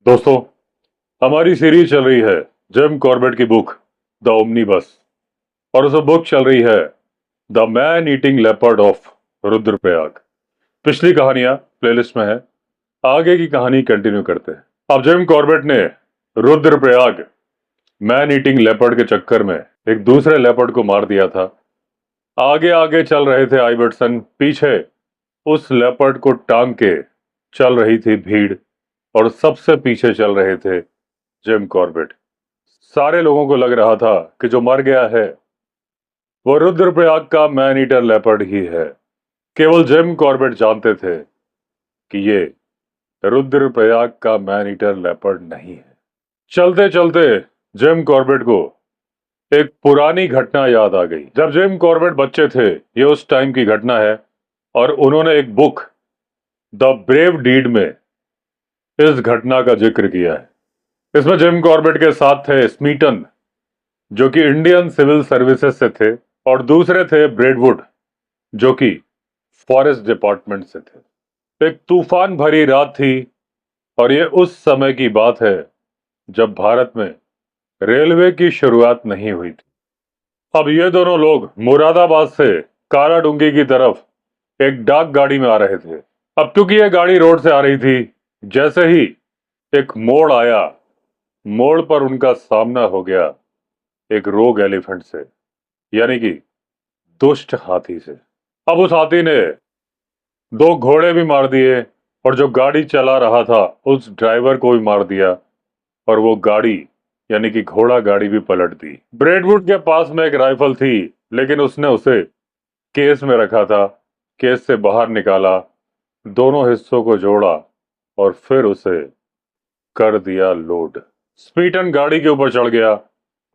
दोस्तों, हमारी सीरीज चल रही है जिम कॉर्बेट की बुक द ओमनीबस। और उस बुक चल रही है the man eating leopard of Rudraprayag. पिछली कहानियां प्लेलिस्ट में है, आगे की कहानी कंटिन्यू करते हैं। अब जिम कॉर्बेट ने रुद्रप्रयाग मैन ईटिंग लेपर्ड के चक्कर में एक दूसरे लेपर्ड को मार दिया था। आगे आगे चल रहे थे आइबर्टसन, पीछे उस लेपर्ड को टांग के चल रही थी भीड़, और सबसे पीछे चल रहे थे जिम कॉर्बेट। सारे लोगों को लग रहा था कि जो मर गया है वो रुद्रप्रयाग का मैन ईटर लेपर्ड ही है। केवल जिम कॉर्बेट जानते थे कि ये रुद्रप्रयाग का मैन ईटर लेपर्ड नहीं है। चलते चलते जिम कॉर्बेट को एक पुरानी घटना याद आ गई। जब जिम कॉर्बेट बच्चे थे, ये उस टाइम की घटना है, और उन्होंने एक बुक द ब्रेव डीड में इस घटना का जिक्र किया है। इसमें जिम कॉर्बेट के साथ थे स्मीटन, जो कि इंडियन सिविल सर्विसेज से थे, और दूसरे थे ब्रेडवुड, जो कि फॉरेस्ट डिपार्टमेंट से थे। एक तूफान भरी रात थी, और ये उस समय की बात है जब भारत में रेलवे की शुरुआत नहीं हुई थी। अब ये दोनों लोग मुरादाबाद से काराडूंगी की तरफ एक डाक गाड़ी में आ रहे थे। अब क्योंकि ये गाड़ी रोड से आ रही थी, जैसे ही एक मोड़ आया, मोड़ पर उनका सामना हो गया एक रोग एलिफेंट से, यानी कि दुष्ट हाथी से। अब उस हाथी ने दो घोड़े भी मार दिए, और जो गाड़ी चला रहा था उस ड्राइवर को भी मार दिया, और वो गाड़ी यानी कि घोड़ा गाड़ी भी पलट दी। ब्रेडवुड के पास में एक राइफल थी, लेकिन उसने उसे केस में रखा था। केस से बाहर निकाला, दोनों हिस्सों को जोड़ा, और फिर उसे कर दिया लोड। स्पीटन गाड़ी के ऊपर चढ़ गया,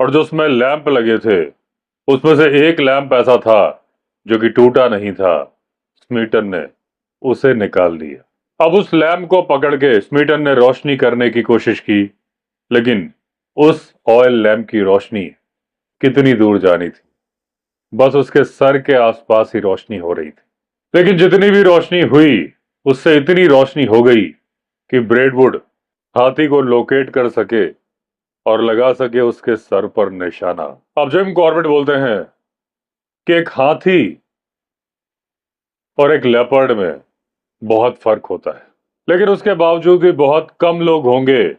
और जो उसमें लैंप लगे थे उसमें से एक लैंप ऐसा था जो कि टूटा नहीं था। स्मीटन ने उसे निकाल लिया। अब उस लैंप को पकड़ के स्मीटन ने रोशनी करने की कोशिश की, लेकिन उस ऑयल लैंप की रोशनी कितनी दूर जानी थी, बस उसके सर के आसपास ही रोशनी हो रही थी। लेकिन जितनी भी रोशनी हुई, उससे इतनी रोशनी हो गई कि ब्रेडवुड हाथी को लोकेट कर सके और लगा सके उसके सर पर निशाना। अब जिम कॉर्बेट बोलते हैं कि एक हाथी और एक लेपर्ड में बहुत फर्क होता है, लेकिन उसके बावजूद भी बहुत कम लोग होंगे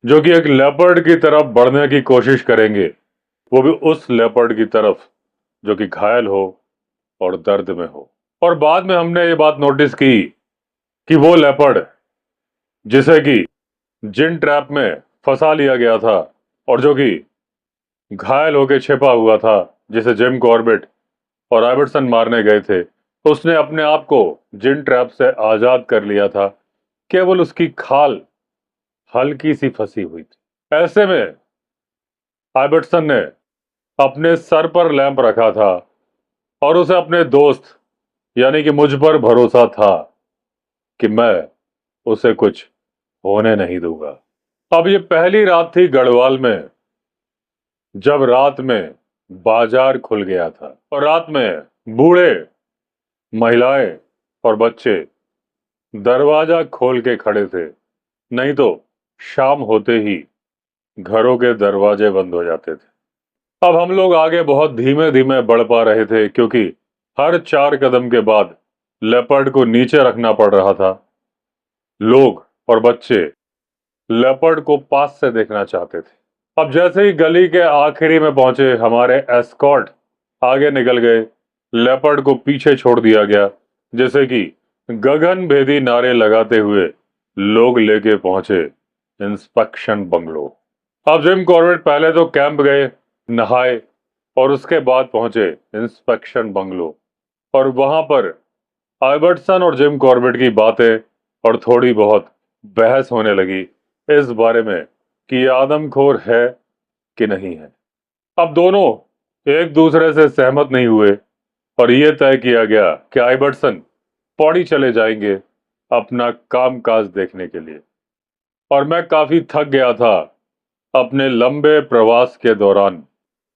जो कि एक लेपर्ड की तरफ बढ़ने की कोशिश करेंगे, वो भी उस लेपर्ड की तरफ जो कि घायल हो और दर्द में हो। और बाद में हमने ये बात नोटिस की कि वो लेपर्ड जिसे कि जिन ट्रैप में फंसा लिया गया था, और जो कि घायल होकर छिपा हुआ था, जिसे जिम कॉर्बेट और आइवर्सन मारने गए थे, उसने अपने आप को जिन ट्रैप से आजाद कर लिया था। केवल उसकी खाल हल्की सी फंसी हुई थी। ऐसे में आइवर्सन ने अपने सर पर लैंप रखा था, और उसे अपने दोस्त यानी कि मुझ पर भरोसा था कि मैं उसे कुछ होने नहीं दूंगा। अब ये पहली रात थी गढ़वाल में, जब रात में बाजार खुल गया था, और रात में बूढ़े, महिलाएं और बच्चे दरवाजा खोल के खड़े थे, नहीं तो शाम होते ही घरों के दरवाजे बंद हो जाते थे। अब हम लोग आगे बहुत धीमे धीमे बढ़ पा रहे थे, क्योंकि हर 4 कदम के बाद लेपर्ड को नीचे रखना पड़ रहा था। लोग और बच्चे लेपर्ड को पास से देखना चाहते थे। अब जैसे ही गली के आखिरी में पहुंचे, हमारे एस्कॉर्ट आगे निकल गए, लेपर्ड को पीछे छोड़ दिया गया, जैसे कि गगन भेदी नारे लगाते हुए लोग लेके पहुंचे इंस्पेक्शन बंगलो। अब जिम कॉर्बेट पहले तो कैंप गए, नहाए, और उसके बाद पहुंचे इंस्पेक्शन बंगलो। और वहां पर आइवर्सन और जिम कॉर्बेट की बातें और थोड़ी बहुत बहस होने लगी इस बारे में कि ये आदमखोर है कि नहीं है। अब दोनों एक दूसरे से सहमत नहीं हुए, और यह तय किया गया कि आइवर्सन पौड़ी चले जाएंगे अपना कामकाज देखने के लिए। और मैं काफी थक गया था अपने लंबे प्रवास के दौरान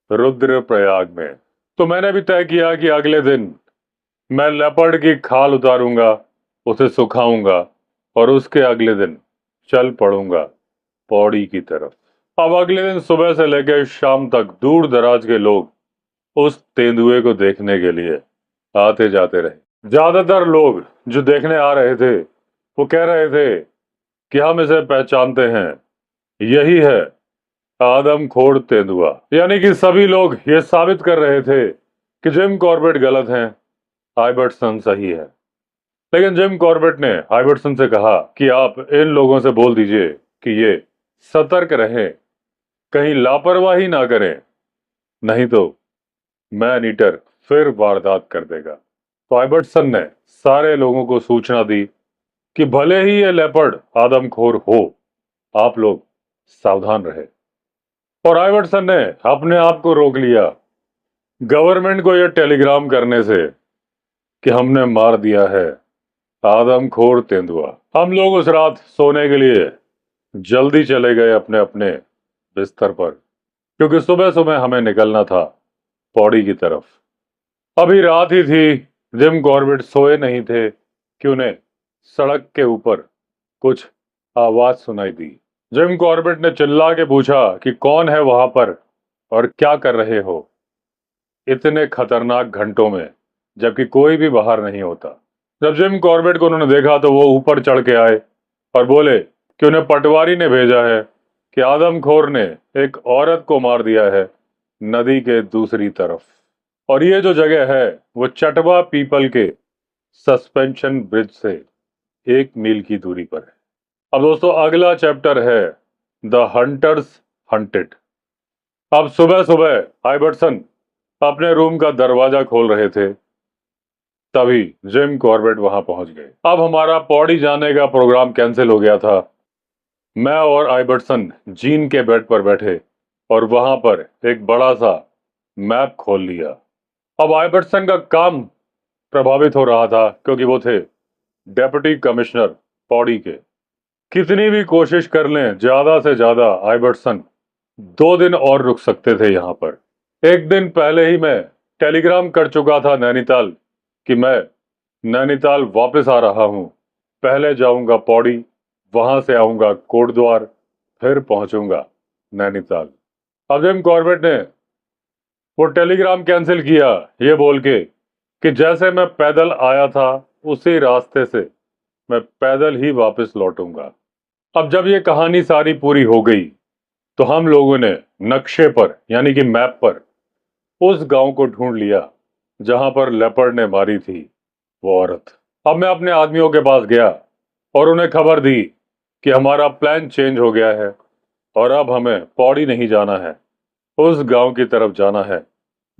रुद्रप्रयाग में, तो मैंने भी तय किया कि अगले दिन मैं लेपर्ड की खाल उतारूंगा, उसे सुखाऊंगा, और उसके अगले दिन चल पड़ूंगा पौड़ी की तरफ। अब अगले दिन सुबह से लेकर शाम तक दूर दराज के लोग उस तेंदुए को देखने के लिए आते जाते रहे। ज्यादातर लोग जो देखने आ रहे थे वो कह रहे थे कि हम इसे पहचानते हैं, यही है आदमखोर तेंदुआ। यानी कि सभी लोग ये साबित कर रहे थे कि जिम कॉर्बेट गलत हैं, आइबर्टसन सही है। लेकिन जिम कॉर्बेट ने आइबर्टसन से कहा कि आप इन लोगों से बोल दीजिए कि ये सतर्क रहें, कहीं लापरवाही ना करें, नहीं तो मैन ईटर फिर वारदात कर देगा। तो आइबर्टसन ने सारे लोगों को सूचना दी कि भले ही ये लेपर्ड आदमखोर हो, आप लोग सावधान रहे। और आइबर्टसन ने अपने आप को रोक लिया गवर्नमेंट को यह टेलीग्राम करने से कि हमने मार दिया है आदमखोर तेंदुआ। हम लोग उस रात सोने के लिए जल्दी चले गए अपने अपने बिस्तर पर, क्योंकि सुबह सुबह हमें निकलना था पौड़ी की तरफ। अभी रात ही थी, जिम कॉर्बेट सोए नहीं थे कि उन्हें सड़क के ऊपर कुछ आवाज सुनाई दी। जिम कॉर्बेट ने चिल्ला के पूछा कि कौन है वहां पर और क्या कर रहे हो इतने खतरनाक घंटों में, जबकि कोई भी बाहर नहीं होता। जब जिम कॉर्बेट को उन्होंने देखा तो वो ऊपर चढ़ के आए और बोले कि उन्हें पटवारी ने भेजा है कि आदमखोर ने एक औरत को मार दिया है नदी के दूसरी तरफ, और ये जो जगह है वो चटवा पीपल के सस्पेंशन ब्रिज से 1 मील की दूरी पर है। अब दोस्तों अगला चैप्टर है द हंटर्स हंटेड। अब सुबह सुबह आइबर्टसन अपने रूम का दरवाजा खोल रहे थे, तभी जिम कॉर्बेट वहां पहुंच गए। अब हमारा पौड़ी जाने का प्रोग्राम कैंसिल हो गया था। मैं और आइबर्टसन जीन के बेड पर बैठे और वहां पर एक बड़ा सा मैप खोल लिया। अब आइबर्टसन का काम प्रभावित हो रहा था क्योंकि वो थे डेप्यूटी कमिश्नर पौड़ी के। कितनी भी कोशिश कर लें, ज्यादा से ज्यादा आइबर्टसन 2 दिन और रुक सकते थे यहाँ पर। एक दिन पहले ही मैं टेलीग्राम कर चुका था नैनीताल कि मैं नैनीताल वापस आ रहा हूँ। पहले जाऊंगा पौड़ी, वहां से आऊंगा कोटद्वार, फिर पहुंचूंगा नैनीताल। अब जिम कॉर्बेट ने वो टेलीग्राम कैंसिल किया ये बोल के कि जैसे मैं पैदल आया था उसी रास्ते से मैं पैदल ही वापस लौटूंगा। अब जब ये कहानी सारी पूरी हो गई तो हम लोगों ने नक्शे पर यानी कि मैप पर उस गांव को ढूंढ लिया जहां पर लेपर्ड ने मारी थी वो औरत। अब मैं अपने आदमियों के पास गया और उन्हें खबर दी कि हमारा प्लान चेंज हो गया है और अब हमें पौड़ी नहीं जाना है, उस गांव की तरफ जाना है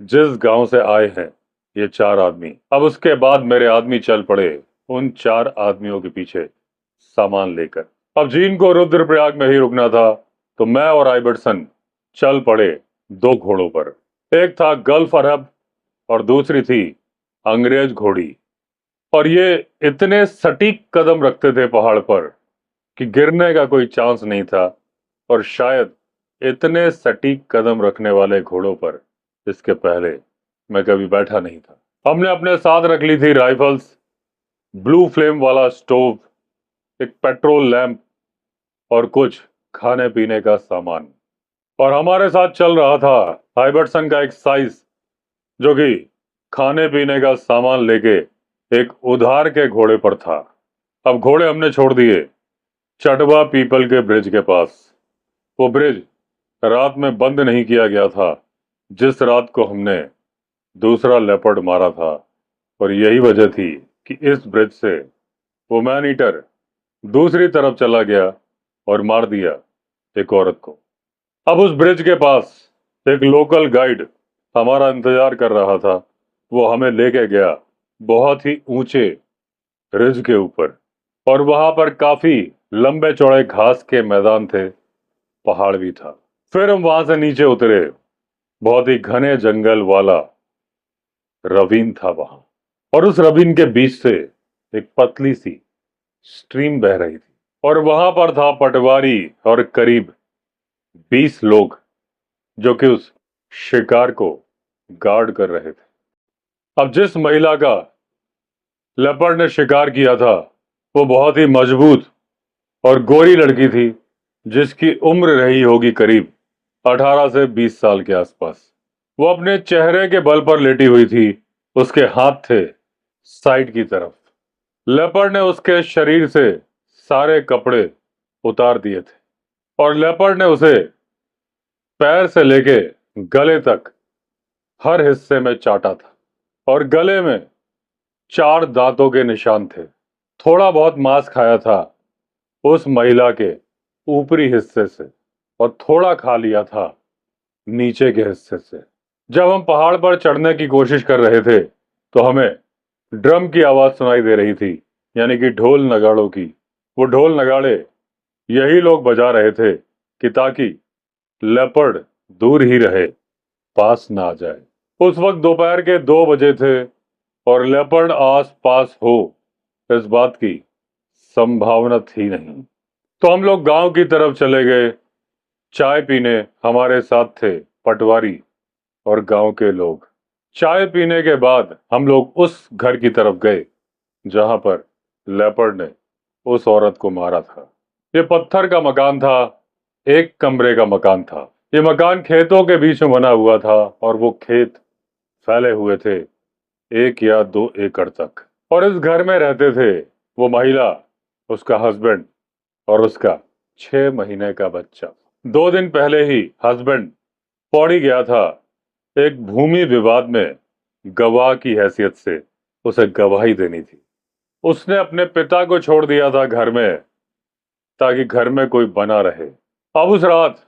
जिस गांव से आए हैं ये 4 आदमी। अब उसके बाद मेरे आदमी चल पड़े उन 4 आदमियों के पीछे सामान लेकर। अब जीन को रुद्रप्रयाग में ही रुकना था तो मैं और आइबर्टसन चल पड़े 2 घोड़ों पर। एक था गल्फ अरब और दूसरी थी अंग्रेज घोड़ी। और ये इतने सटीक कदम रखते थे पहाड़ पर कि गिरने का कोई चांस नहीं था, और शायद इतने सटीक कदम रखने वाले घोड़ों पर इसके पहले मैं कभी बैठा नहीं था। हमने अपने साथ रख ली थी राइफल्स, ब्लू फ्लेम वाला स्टोव, एक पेट्रोल लैंप और कुछ खाने पीने का सामान। और हमारे साथ चल रहा था आइबर्टसन का एक साइज जो कि खाने पीने का सामान लेके एक उधार के घोड़े पर था। अब घोड़े हमने छोड़ दिए चटवा पीपल के ब्रिज के पास। वो ब्रिज रात में बंद नहीं किया गया था जिस रात को हमने दूसरा लेपर्ड मारा था, और यही वजह थी कि इस ब्रिज से वो मैन ईटर दूसरी तरफ चला गया और मार दिया एक औरत को। अब उस ब्रिज के पास एक लोकल गाइड हमारा इंतजार कर रहा था। वो हमें लेके गया बहुत ही ऊंचे रिज के ऊपर, और वहां पर काफी लंबे चौड़े घास के मैदान थे, पहाड़ भी था। फिर हम वहां से नीचे उतरे, बहुत ही घने जंगल वाला रवीन था वहां, और उस रवीन के बीच से एक पतली सी स्ट्रीम बह रही थी, और वहां पर था पटवारी और करीब 20 लोग जो कि उस शिकार को गार्ड कर रहे थे। अब जिस महिला का लेपर्ड ने शिकार किया था वो बहुत ही मजबूत और गोरी लड़की थी जिसकी उम्र रही होगी करीब 18 से 20 साल के आसपास। वो अपने चेहरे के बल पर लेटी हुई थी। उसके हाथ थे साइड की तरफ। लेपर्ड ने उसके शरीर से सारे कपड़े उतार दिए थे और लेपर्ड ने उसे पैर से लेके गले तक हर हिस्से में चाटा था और गले में 4 दांतों के निशान थे। थोड़ा बहुत मांस खाया था उस महिला के ऊपरी हिस्से से और थोड़ा खा लिया था नीचे के हिस्से से। जब हम पहाड़ पर चढ़ने की कोशिश कर रहे थे तो हमें ड्रम की आवाज सुनाई दे रही थी, यानी कि ढोल नगाड़ों की। वो ढोल नगाड़े यही लोग बजा रहे थे कि ताकि लेपर्ड दूर ही रहे, पास ना आ जाए। उस वक्त दोपहर के 2 बजे थे और लेपर्ड आस पास हो इस बात की संभावना थी नहीं। तो हम लोग गांव की तरफ चले गए चाय पीने। हमारे साथ थे पटवारी और गांव के लोग। चाय पीने के बाद हम लोग उस घर की तरफ गए जहां पर लेपर्ड ने उस औरत को मारा था। ये पत्थर का मकान था, 1 कमरे का मकान था। ये मकान खेतों के बीच में बना हुआ था और वो खेत फैले हुए थे 1 या 2 एकड़ तक। और इस घर में रहते थे वो महिला, उसका हस्बैंड और उसका 6 महीने का बच्चा। 2 दिन पहले ही हस्बैंड पौड़ी गया था एक भूमि विवाद में गवाह की हैसियत से उसे गवाही देनी थी। उसने अपने पिता को छोड़ दिया था घर में ताकि घर में कोई बना रहे। अब उस रात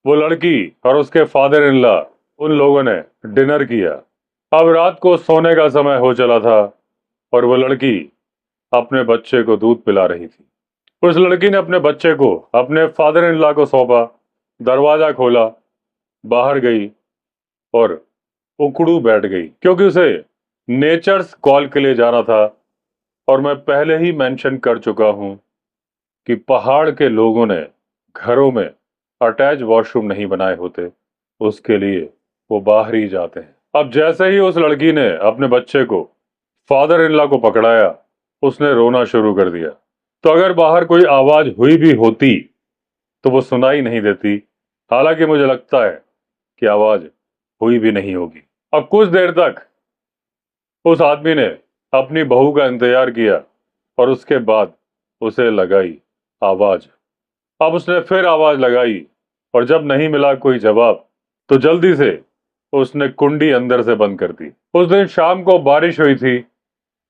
वो लड़की और उसके फादर इन लॉ उन लोगों ने डिनर किया। अब रात को सोने का समय हो चला था और वो लड़की अपने बच्चे को दूध पिला रही थी। उस लड़की ने अपने बच्चे को अपने फादर इन लॉ को सौंपा, दरवाजा खोला, बाहर गई और उकड़ू बैठ गई क्योंकि उसे नेचर्स कॉल के लिए जाना था। और मैं पहले ही मेंशन कर चुका हूं कि पहाड़ के लोगों ने घरों में अटैच वॉशरूम नहीं बनाए होते, उसके लिए वो बाहर ही जाते हैं। अब जैसे ही उस लड़की ने अपने बच्चे को फादर इन लॉ को पकड़ाया, उसने रोना शुरू कर दिया। तो अगर बाहर कोई आवाज हुई भी होती तो वो सुनाई नहीं देती। हालांकि मुझे लगता है कि आवाज हुई भी नहीं होगी। अब कुछ देर तक उस आदमी ने अपनी बहू का इंतजार किया और उसके बाद उसे लगाई आवाज। अब उसने फिर आवाज लगाई और जब नहीं मिला कोई जवाब तो जल्दी से उसने कुंडी अंदर से बंद कर दी। उस दिन शाम को बारिश हुई थी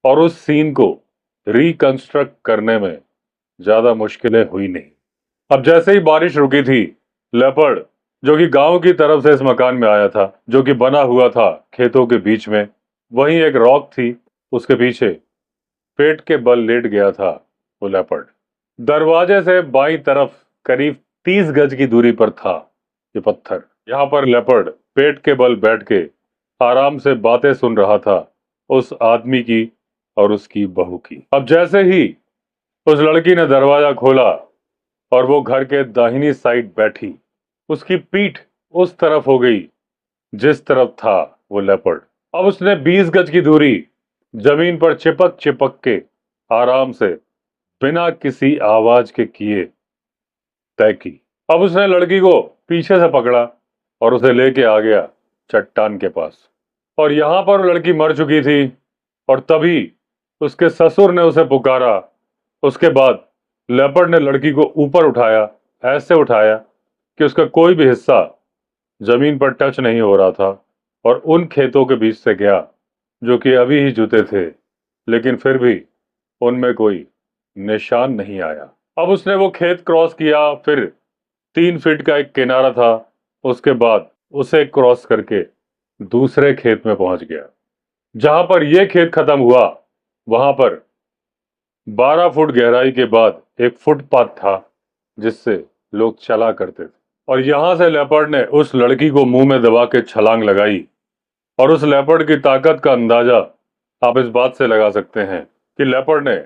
और उस सीन को रिकंस्ट्रक्ट करने में ज्यादा मुश्किलें हुई नहीं। अब जैसे ही बारिश रुकी थी, लेपर्ड जो कि गांव की तरफ से इस मकान में आया था, जो कि बना हुआ था खेतों के बीच में, वहीं एक रॉक थी, उसके पीछे पेट के बल लेट गया था वो लेपर्ड। दरवाजे से बाईं तरफ करीब 30 गज की दूरी पर था ये पत्थर। यहाँ पर लेपर्ड पेट के बल बैठ के आराम से बातें सुन रहा था उस आदमी की और उसकी बहू की। अब जैसे ही उस लड़की ने दरवाजा खोला और वो घर के दाहिनी साइड बैठी, उसकी पीठ उस तरफ हो गई जिस तरफ था वो लेपर्ड। अब उसने 20 गज की दूरी जमीन पर चिपक चिपक के आराम से बिना किसी आवाज के किए तय की। अब उसने लड़की को पीछे से पकड़ा और उसे लेके आ गया चट्टान के पास। और यहां पर लड़की मर चुकी थी और तभी उसके ससुर ने उसे पुकारा। उसके बाद लेपर्ड ने लड़की को ऊपर उठाया, ऐसे उठाया कि उसका कोई भी हिस्सा जमीन पर टच नहीं हो रहा था और उन खेतों के बीच से गया जो कि अभी ही जुते थे, लेकिन फिर भी उनमें कोई निशान नहीं आया। अब उसने वो खेत क्रॉस किया, फिर 3 फीट का एक किनारा था, उसके बाद उसे क्रॉस करके दूसरे खेत में पहुंच गया। जहां पर यह खेत खत्म हुआ वहां पर 12 फुट गहराई के बाद एक फुटपाथ था जिससे लोग चला करते थे। और यहां से लेपर्ड ने उस लड़की को मुंह में दबा के छलांग लगाई। और उस लेपर्ड की ताकत का अंदाजा आप इस बात से लगा सकते हैं कि लेपर्ड ने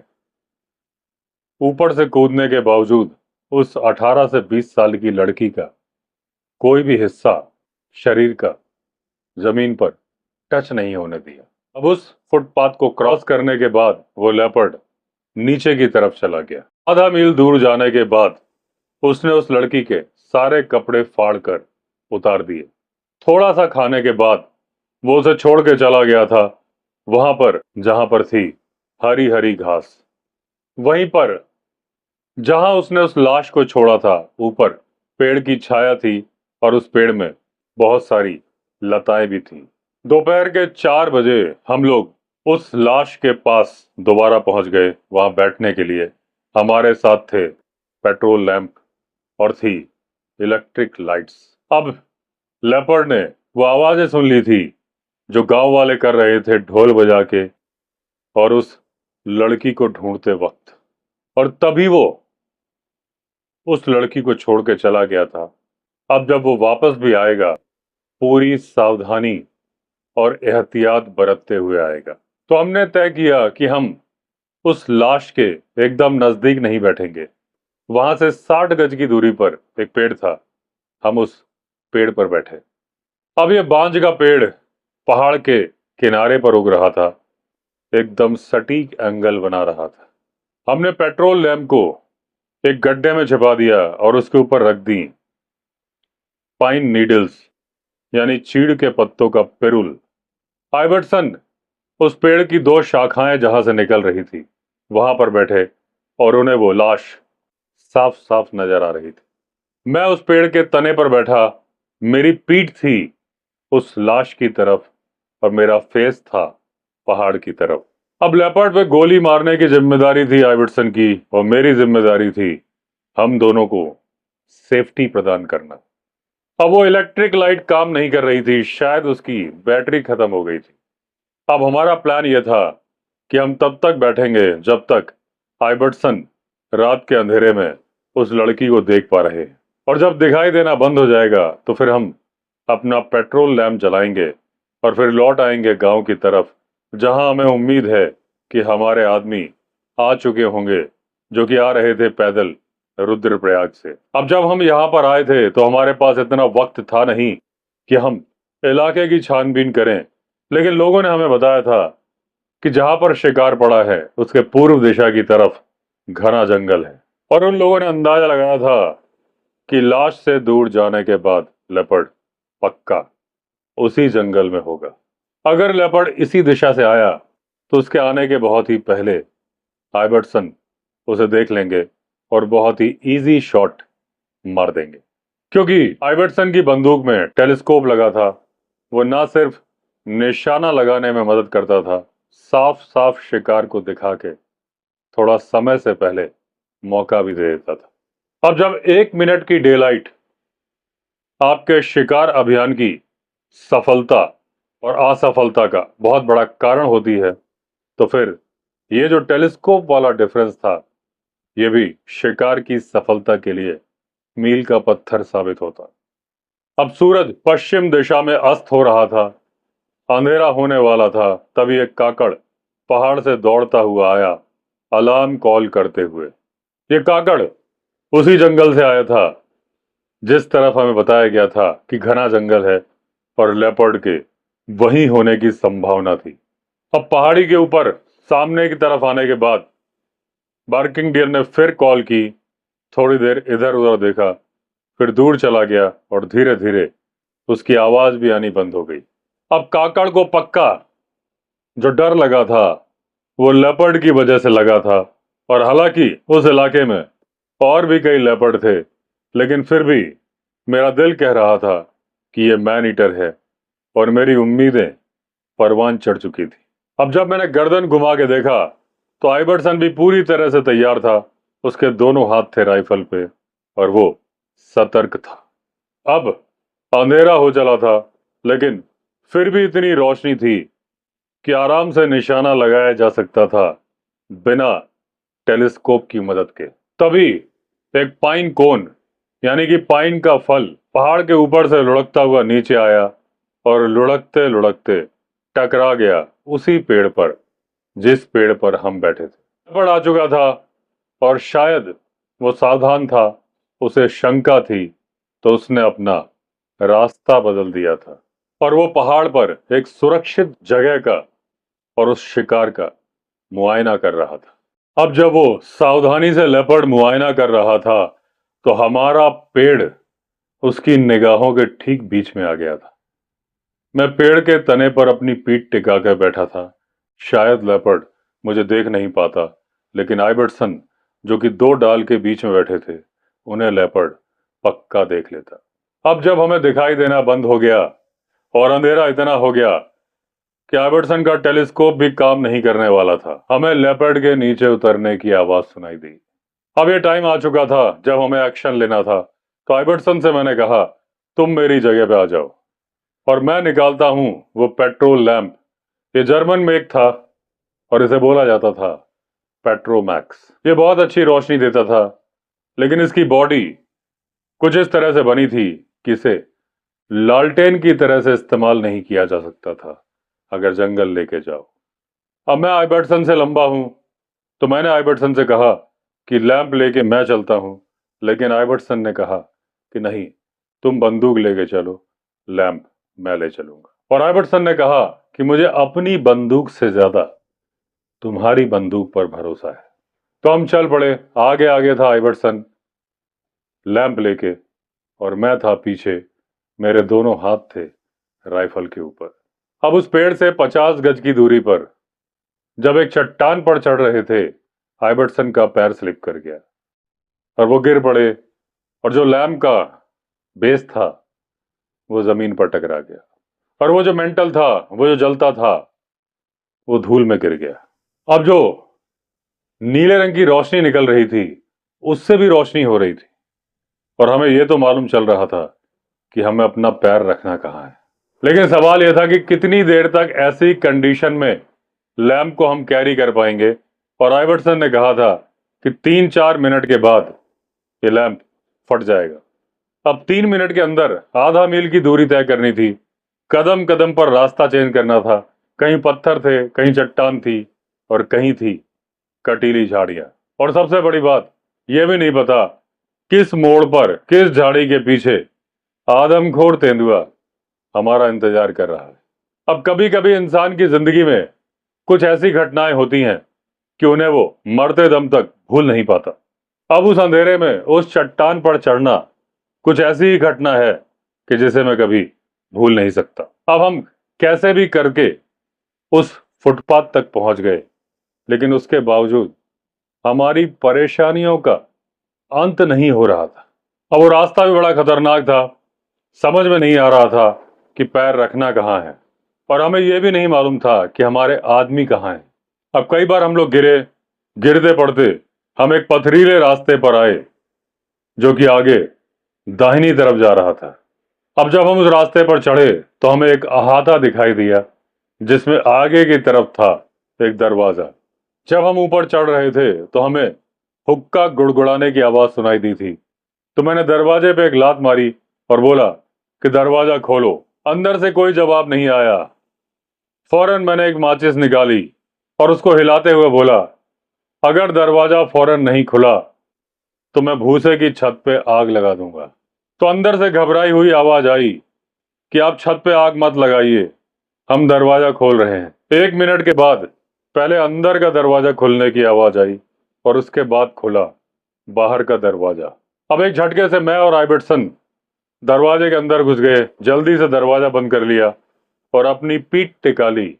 ऊपर से कूदने के बावजूद उस 18 से 20 साल की लड़की का कोई भी हिस्सा शरीर का जमीन पर टच नहीं होने दिया। अब उस फुटपाथ को क्रॉस करने के बाद वो लेपर्ड नीचे की तरफ चला गया। आधा मील दूर जाने के बाद उसने उस लड़की के सारे कपड़े फाड़ कर उतार दिए। थोड़ा सा खाने के बाद वो उसे छोड़ के चला गया था, वहां पर जहां पर थी हरी हरी घास। वहीं पर जहां उसने उस लाश को छोड़ा था, ऊपर पेड़ की छाया थी और उस पेड़ में बहुत सारी लताएं भी थी। दोपहर के 4 बजे हम लोग उस लाश के पास दोबारा पहुंच गए वहां बैठने के लिए। हमारे साथ थे पेट्रोल लैंप और थी इलेक्ट्रिक लाइट्स। अब लेपर्ड ने वो आवाजें सुन ली थी जो गांव वाले कर रहे थे ढोल बजा के और उस लड़की को ढूंढते वक्त, और तभी वो उस लड़की को छोड़ के चला गया था। अब जब वो वापस भी आएगा, पूरी सावधानी और एहतियात बरतते हुए आएगा। तो हमने तय किया कि हम उस लाश के एकदम नजदीक नहीं बैठेंगे। वहां से 60 गज की दूरी पर एक पेड़ था, हम उस पेड़ पर बैठे। अब ये बांज का पेड़ पहाड़ के किनारे पर उग रहा था, एकदम सटीक एंगल बना रहा था। हमने पेट्रोल लैंप को एक गड्ढे में छिपा दिया और उसके ऊपर रख दी पाइन नीडल्स, यानी चीड़ के पत्तों का पिरुल। आइवर्सन उस पेड़ की 2 शाखाएं जहां से निकल रही थी वहां पर बैठे और उन्हें वो लाश साफ साफ नजर आ रही थी। मैं उस पेड़ के तने पर बैठा, मेरी पीठ थी उस लाश की तरफ और मेरा फेस था पहाड़ की तरफ। अब लेपर्ड पे गोली मारने की जिम्मेदारी थी आइवर्सन की और मेरी जिम्मेदारी थी हम दोनों को सेफ्टी प्रदान करना। अब वो इलेक्ट्रिक लाइट काम नहीं कर रही थी, शायद उसकी बैटरी खत्म हो गई थी। अब हमारा प्लान यह था कि हम तब तक बैठेंगे जब तक आइवर्सन रात के अंधेरे में उस लड़की को देख पा रहे हैं, और जब दिखाई देना बंद हो जाएगा तो फिर हम अपना पेट्रोल लैंप जलाएंगे और फिर लौट आएंगे गांव की तरफ, जहां हमें उम्मीद है कि हमारे आदमी आ चुके होंगे जो कि आ रहे थे पैदल रुद्रप्रयाग से। अब जब हम यहाँ पर आए थे तो हमारे पास इतना वक्त था नहीं कि हम इलाके की छानबीन करें, लेकिन लोगों ने हमें बताया था कि जहां पर शिकार पड़ा है उसके पूर्व दिशा की तरफ घना जंगल है, और उन लोगों ने अंदाजा लगाया था कि लाश से दूर जाने के बाद लेपर्ड पक्का उसी जंगल में होगा। अगर लेपर्ड इसी दिशा से आया तो उसके आने के बहुत ही पहले आइवर्सन उसे देख लेंगे और बहुत ही इजी शॉट मार देंगे, क्योंकि आइवर्सन की बंदूक में टेलीस्कोप लगा था। वो ना सिर्फ निशाना लगाने में मदद करता था, साफ साफ शिकार को दिखा के थोड़ा समय से पहले मौका भी दे देता था। अब जब 1 मिनट की डेलाइट आपके शिकार अभियान की सफलता और असफलता का बहुत बड़ा कारण होती है, तो फिर ये जो टेलीस्कोप वाला डिफरेंस था, ये भी शिकार की सफलता के लिए मील का पत्थर साबित होता। अब सूरज पश्चिम दिशा में अस्त हो रहा था, अंधेरा होने वाला था, तभी एक काकड़ पहाड़ से दौड़ता हुआ आया, अलार्म कॉल करते हुए। ये काकड़ उसी जंगल से आया था जिस तरफ हमें बताया गया था कि घना जंगल है और लेपर्ड के वहीं होने की संभावना थी। अब पहाड़ी के ऊपर सामने की तरफ आने के बाद बार्किंग डियर ने फिर कॉल की, थोड़ी देर इधर उधर देखा, फिर दूर चला गया और धीरे धीरे उसकी आवाज भी आनी बंद हो गई। अब काकड़ को पक्का जो डर लगा था वो लेपर्ड की वजह से लगा था, और हालांकि उस इलाके में और भी कई लेपर्ड थे, लेकिन फिर भी मेरा दिल कह रहा था कि ये मैन ईटर है और मेरी उम्मीदें परवान चढ़ चुकी थी। अब जब मैंने गर्दन घुमा के देखा तो आइवर्सन भी पूरी तरह से तैयार था, उसके दोनों हाथ थे राइफल पे और वो सतर्क था। अब अंधेरा हो चला था, लेकिन फिर भी इतनी रोशनी थी कि आराम से निशाना लगाया जा सकता था बिना टेलीस्कोप की मदद के। तभी एक पाइन कोन, यानी कि पाइन का फल, पहाड़ के ऊपर से लुढ़कता हुआ नीचे आया और लुढ़कते लुढ़कते टकरा गया उसी पेड़ पर जिस पेड़ पर हम बैठे थे। लेपर्ड आ चुका था और शायद वो सावधान था, उसे शंका थी, तो उसने अपना रास्ता बदल दिया था और वो पहाड़ पर एक सुरक्षित जगह का और उस शिकार का मुआयना कर रहा था। अब जब वो सावधानी से लेपर्ड मुआयना कर रहा था तो हमारा पेड़ उसकी निगाहों के ठीक बीच में आ गया था। मैं पेड़ के तने पर अपनी पीठ टिका कर बैठा था। शायद लेपर्ड मुझे देख नहीं पाता, लेकिन आइबर्टसन जो कि दो डाल के बीच में बैठे थे, उन्हें लेपर्ड पक्का देख लेता। अब जब हमें दिखाई देना बंद हो गया और अंधेरा इतना हो गया कि आइबर्टसन का टेलीस्कोप भी काम नहीं करने वाला था, हमें लेपर्ड के नीचे उतरने की आवाज सुनाई दी। अब ये टाइम आ चुका था जब हमें एक्शन लेना था, तो आइबर्टसन से मैंने कहा, तुम मेरी जगह पे आ जाओ और मैं निकालता हूं वो पेट्रोल लैंप। ये जर्मन मेक था और इसे बोला जाता था पेट्रोमैक्स। ये बहुत अच्छी रोशनी देता था, लेकिन इसकी बॉडी कुछ इस तरह से बनी थी कि इसे लालटेन की तरह से इस्तेमाल नहीं किया जा सकता था अगर जंगल लेके जाओ। अब मैं आइबर्टसन से लंबा हूं, तो मैंने आइबर्टसन से कहा कि लैंप लेके मैं चलता हूं, लेकिन आइबर्टसन ने कहा कि नहीं, तुम बंदूक लेके चलो, लैंप मैं ले चलूंगा। और आइबर्टसन ने कहा कि मुझे अपनी बंदूक से ज्यादा तुम्हारी बंदूक पर भरोसा है। तो हम चल पड़े। आगे आगे था आइबर्टसन लैंप लेके, और मैं था पीछे, मेरे दोनों हाथ थे राइफल के ऊपर। अब उस पेड़ से 50 गज की दूरी पर जब एक चट्टान पर चढ़ रहे थे, आइबर्टसन का पैर स्लिप कर गया और वो गिर पड़े, और जो लैंप का बेस था वो जमीन पर टकरा गया, और वो जो मेंटल था, वो जो जलता था, वो धूल में गिर गया। अब जो नीले रंग की रोशनी निकल रही थी, उससे भी रोशनी हो रही थी, और हमें यह तो मालूम चल रहा था कि हमें अपना पैर रखना कहाँ है। लेकिन सवाल यह था कि कितनी देर तक ऐसी कंडीशन में लैंप को हम कैरी कर पाएंगे। और आइवर्सन ने कहा था कि 3-4 मिनट के बाद ये लैंप फट जाएगा। अब 3 मिनट के अंदर आधा मील की दूरी तय करनी थी, कदम कदम पर रास्ता चेंज करना था। कहीं पत्थर थे, कहीं चट्टान थी, और कहीं थी कटीली झाड़ियां। और सबसे बड़ी बात, यह भी नहीं पता किस मोड़ पर, किस झाड़ी के पीछे आदमखोर तेंदुआ हमारा इंतजार कर रहा है। अब कभी कभी इंसान की जिंदगी में कुछ ऐसी घटनाएं होती हैं कि उन्हें वो मरते दम तक भूल नहीं पाता। अब उस अंधेरे में उस चट्टान पर चढ़ना कुछ ऐसी ही घटना है कि जिसे मैं कभी भूल नहीं सकता। अब हम कैसे भी करके उस फुटपाथ तक पहुंच गए, लेकिन उसके बावजूद हमारी परेशानियों का अंत नहीं हो रहा था। अब वो रास्ता भी बड़ा खतरनाक था, समझ में नहीं आ रहा था कि पैर रखना कहाँ है, और हमें यह भी नहीं मालूम था कि हमारे आदमी कहाँ हैं। अब कई बार हम लोग गिरे, गिरते पड़ते हम एक पथरीले रास्ते पर आए जो कि आगे दाहिनी तरफ जा रहा था। अब जब हम उस रास्ते पर चढ़े तो हमें एक अहाता दिखाई दिया जिसमें आगे की तरफ था एक दरवाजा। जब हम ऊपर चढ़ रहे थे तो हमें हुक्का गुड़गुड़ाने की आवाज सुनाई दी थी, तो मैंने दरवाजे पे एक लात मारी और बोला कि दरवाजा खोलो। अंदर से कोई जवाब नहीं आया। फौरन मैंने एक माचिस निकाली और उसको हिलाते हुए बोला, अगर दरवाजा फौरन नहीं खुला तो मैं भूसे की छत पे आग लगा दूंगा। तो अंदर से घबराई हुई आवाज आई कि आप छत पे आग मत लगाइए, हम दरवाजा खोल रहे हैं। 1 मिनट के बाद पहले अंदर का दरवाजा खुलने की आवाज आई और उसके बाद खुला बाहर का दरवाजा। अब एक झटके से मैं और आइबर्टसन दरवाजे के अंदर घुस गए, जल्दी से दरवाजा बंद कर लिया और अपनी पीठ टिका ली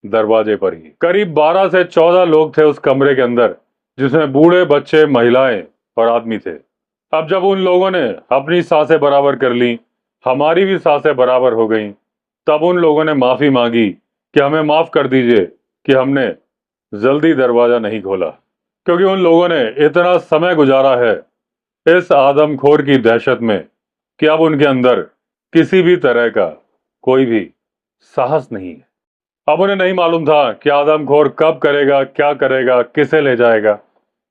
दरवाजे पर ही। करीब 12 से 14 लोग थे उस कमरे के अंदर, जिसमें बूढ़े, बच्चे, महिलाएं और आदमी थे। अब जब उन लोगों ने अपनी सांसें बराबर कर ली, हमारी भी सांसें बराबर हो गईं, तब उन लोगों ने माफी मांगी कि हमें माफ कर दीजिए कि हमने जल्दी दरवाजा नहीं खोला, क्योंकि उन लोगों ने इतना समय गुजारा है इस आदमखोर की दहशत में कि अब उनके अंदर किसी भी तरह का कोई भी साहस नहीं है। अब उन्हें नहीं मालूम था कि आदमखोर कब करेगा, क्या करेगा, किसे ले जाएगा।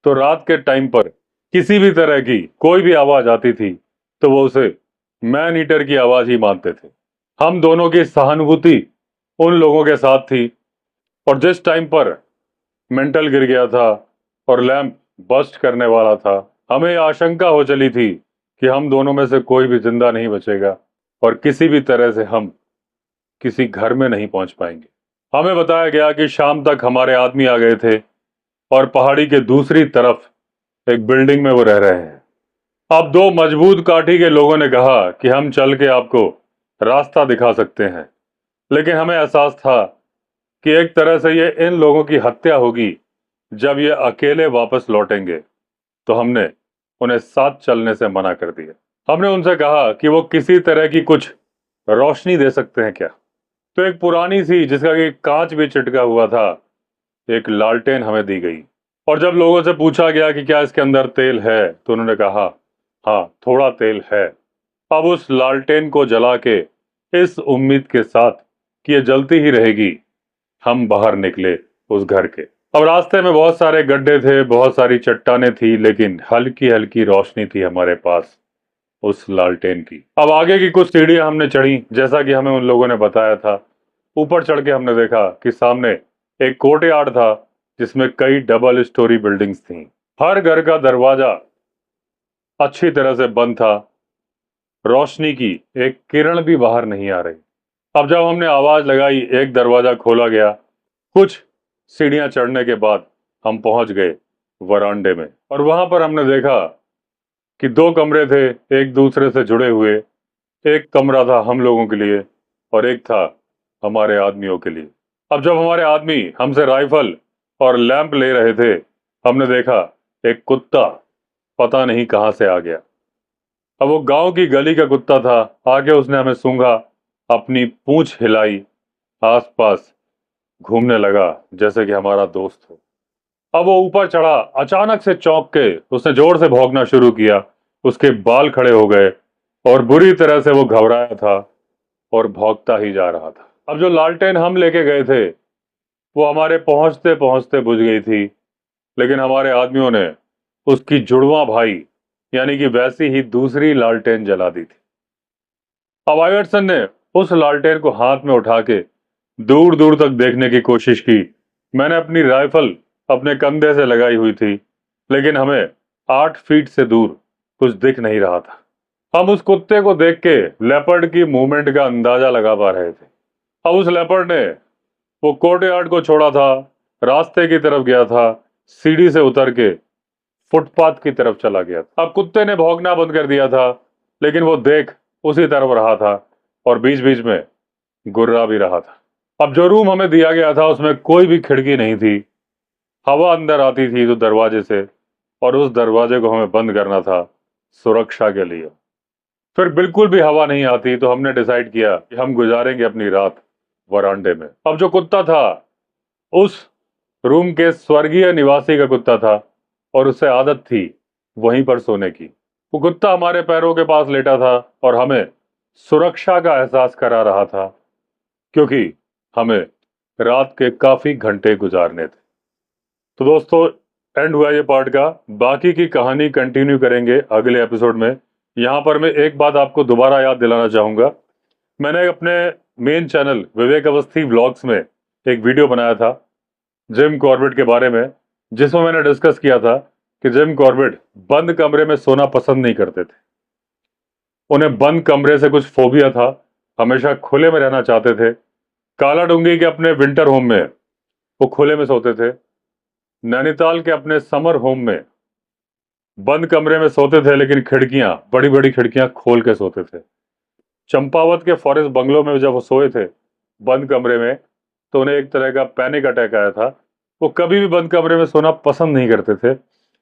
तो रात के टाइम पर किसी भी तरह की कोई भी आवाज आती थी तो वो उसे मैन ईटर की आवाज ही मानते थे। हम दोनों की सहानुभूति उन लोगों के साथ थी, और जिस टाइम पर मेंटल गिर गया था और लैंप बस्ट करने वाला था, हमें यह आशंका हो चली थी कि हम दोनों में से कोई भी जिंदा नहीं बचेगा और किसी भी तरह से हम किसी घर में नहीं पहुंच पाएंगे। हमें बताया गया कि शाम तक हमारे आदमी आ गए थे और पहाड़ी के दूसरी तरफ एक बिल्डिंग में वो रह रहे हैं। अब दो मजबूत काठी के लोगों ने कहा कि हम चल के आपको रास्ता दिखा सकते हैं, लेकिन हमें एहसास था कि एक तरह से ये इन लोगों की हत्या होगी जब ये अकेले वापस लौटेंगे। तो हमने उन्हें साथ चलने से मना कर दिया। हमने उनसे कहा कि वो किसी तरह की कुछ रोशनी दे सकते हैं क्या। तो एक पुरानी सी, जिसका कि कांच भी चिटका हुआ था, एक लालटेन हमें दी गई। और जब लोगों से पूछा गया कि क्या इसके अंदर तेल है, तो उन्होंने कहा हाँ, थोड़ा तेल है। अब उस लालटेन को जला के, इस उम्मीद के साथ कि ये जलती ही रहेगी, हम बाहर निकले उस घर के। अब रास्ते में बहुत सारे गड्ढे थे, बहुत सारी चट्टाने थी, लेकिन हल्की हल्की रोशनी थी हमारे पास उस लालटेन की। अब आगे की कुछ सीढ़ियां हमने चढ़ी, जैसा कि हमें उन लोगों ने बताया था। ऊपर चढ़ के हमने देखा कि सामने एक कोर्टयार्ड था, जिसमें कई डबल स्टोरी बिल्डिंग्स थीं। हर घर का दरवाजा अच्छी तरह से बंद था। रोशनी की एक किरण भी बाहर नहीं आ रही। अब जब हमने आवाज लगाई, एक दरवाजा खोला गया। कुछ सीढ़ियां चढ़ने के बाद हम पहुंच गए वरांडे में, और वहां पर हमने देखा कि दो कमरे थे एक दूसरे से जुड़े हुए। एक कमरा था हम लोगों के लिए और एक था हमारे आदमियों के लिए। अब जब हमारे आदमी हमसे राइफल और लैंप ले रहे थे, हमने देखा एक कुत्ता पता नहीं कहां से आ गया। अब वो गांव की गली का कुत्ता था। आगे उसने हमें सूंघा, अपनी पूंछ हिलाई, आसपास घूमने लगा जैसे कि हमारा दोस्त हो। अब वो ऊपर चढ़ा, अचानक से चौंक के उसने जोर से भौंकना शुरू किया। उसके बाल खड़े हो गए और बुरी तरह से वो घबराया था और भौंकता ही जा रहा था। अब जो लालटेन हम लेके गए थे, वो हमारे पहुंचते पहुंचते बुझ गई थी, लेकिन हमारे आदमियों ने उसकी जुड़वा भाई, यानी कि वैसी ही दूसरी लालटेन जला दी थी। अब आयरसन ने उस लालटेन को हाथ में उठा के दूर दूर तक देखने की कोशिश की। मैंने अपनी राइफल अपने कंधे से लगाई हुई थी, लेकिन हमें 8 फीट से दूर कुछ दिख नहीं रहा था। हम उस कुत्ते को देख के लेपर्ड की मूवमेंट का अंदाजा लगा पा रहे थे। अब उस लेपर्ड ने वो कोर्टयार्ड को छोड़ा था, रास्ते की तरफ गया था, सीढ़ी से उतर के फुटपाथ की तरफ चला गया था। अब कुत्ते ने भौंकना बंद कर दिया था, लेकिन वो देख उसी तरफ रहा था और बीच बीच में गुर्रा भी रहा था। अब जो रूम हमें दिया गया था, उसमें कोई भी खिड़की नहीं थी। हवा अंदर आती थी तो दरवाजे से, और उस दरवाजे को हमें बंद करना था सुरक्षा के लिए। फिर बिल्कुल भी हवा नहीं आती, तो हमने डिसाइड किया कि हम गुजारेंगे अपनी रात वरांडे में। अब जो कुत्ता था, उस रूम के स्वर्गीय निवासी का कुत्ता था, और उसे आदत थी वहीं पर सोने की। वो कुत्ता हमारे पैरों के पास लेटा था और हमें सुरक्षा का एहसास करा रहा था, क्योंकि हमें रात के काफी घंटे गुजारने थे। तो दोस्तों, एंड हुआ ये पार्ट का। बाकी की कहानी कंटिन्यू करेंगे अगले एपिसोड में। यहाँ पर मैं एक बात आपको दोबारा याद दिलाना चाहूंगा। मैंने अपने मेन चैनल विवेक अवस्थी व्लॉग्स में एक वीडियो बनाया था जिम कॉर्बेट के बारे में, जिसमें मैंने डिस्कस किया था कि जिम कॉर्बेट बंद कमरे में सोना पसंद नहीं करते थे। उन्हें बंद कमरे से कुछ फोबिया था, हमेशा खुले में रहना चाहते थे। काला डूंगी के अपने विंटर होम में वो खुले में सोते थे। नैनीताल के अपने समर होम में बंद कमरे में सोते थे, लेकिन खिड़कियां, बड़ी बड़ी खिड़कियां खोल के सोते थे। चंपावत के फॉरेस्ट बंगलो में जब वो सोए थे बंद कमरे में, तो उन्हें एक तरह का पैनिक अटैक आया था। वो कभी भी बंद कमरे में सोना पसंद नहीं करते थे।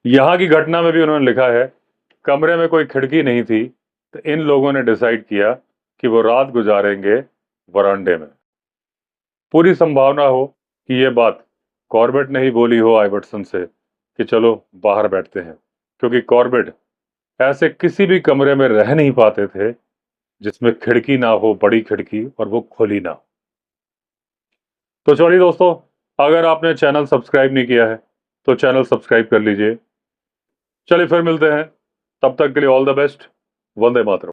यहाँ की घटना में भी उन्होंने लिखा है, कमरे में कोई खिड़की नहीं थी, तो इन लोगों ने डिसाइड किया कि वो रात गुजारेंगे वरांडे में। पूरी संभावना हो कि ये बात कॉर्बेट ने ही बोली हो आइवर्सन से कि चलो बाहर बैठते हैं, क्योंकि कॉर्बेट ऐसे किसी भी कमरे में रह नहीं पाते थे जिसमें खिड़की ना हो, बड़ी खिड़की, और वो खुली ना हो। तो चलिए दोस्तों, अगर आपने चैनल सब्सक्राइब नहीं किया है तो चैनल सब्सक्राइब कर लीजिए। चलिए फिर मिलते हैं, तब तक के लिए all the best. Vande Mataram.